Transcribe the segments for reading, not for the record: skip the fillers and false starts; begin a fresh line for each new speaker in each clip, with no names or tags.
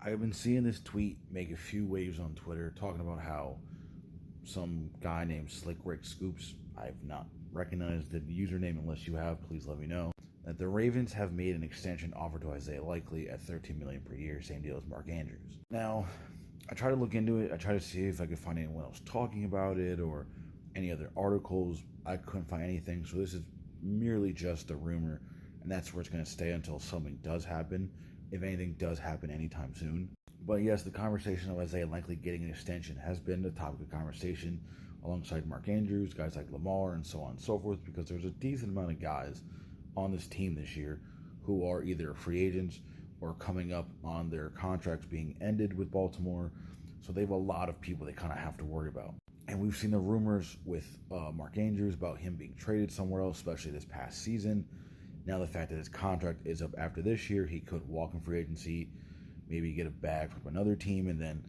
I've been seeing this tweet make a few waves on Twitter talking about how some guy named Slick Rick Scoops, I've not recognized the username. Unless you have, please let me know, that the Ravens have made an extension offer to Isaiah Likely at $13 million per year, same deal as Mark Andrews. Now, I try to look into it. I try to see if I could find anyone else talking about it or any other articles. I couldn't find anything, so this is merely just a rumor, and that's where it's going to stay until something does happen, if anything does happen anytime soon. But yes, the conversation of Isaiah Likely getting an extension has been the topic of conversation alongside Mark Andrews, guys like Lamar, and so on and so forth, because there's a decent amount of guys on this team this year who are either free agents or coming up on their contracts being ended with Baltimore. So they have a lot of people they kind of have to worry about. And we've seen the rumors with Mark Andrews about him being traded somewhere else, especially this past season. Now the fact that his contract is up after this year, he could walk in free agency, maybe get a bag from another team, and then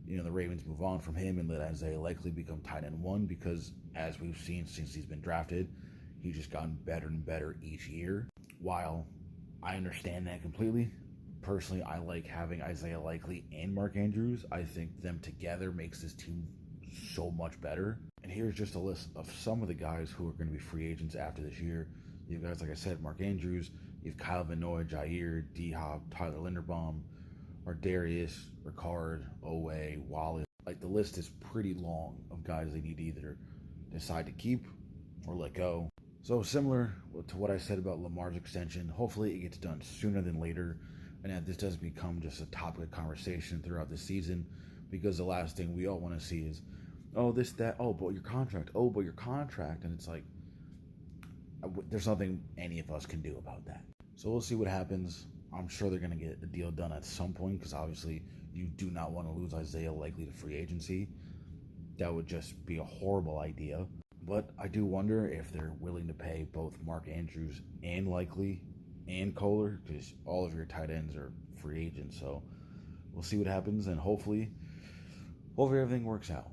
the Ravens move on from him and let Isaiah Likely become tight end one, because as we've seen since he's been drafted, he's just gotten better and better each year. While I understand that completely, personally, I like having Isaiah Likely and Mark Andrews. I think them together makes this team so much better. And here's just a list of some of the guys who are going to be free agents after this year. You have guys, like I said, Mark Andrews, you have Kyle Van Noy, Jair, D-Hop, Tyler Linderbaum, Ardarius, Ricard, Owe, Wallace. Like, the list is pretty long of guys they need to either decide to keep or let go. So similar to what I said about Lamar's extension, hopefully it gets done sooner than later, and that this does become just a topic of conversation throughout the season, because the last thing we all want to see is, oh, this, that, oh, but your contract, and it's like, there's nothing any of us can do about that. So we'll see what happens. I'm sure they're going to get a deal done at some point, because obviously you do not want to lose Isaiah Likely to free agency. That would just be a horrible idea. But I do wonder if they're willing to pay both Mark Andrews and Likely and Kohler, because all of your tight ends are free agents. So we'll see what happens, and hopefully everything works out.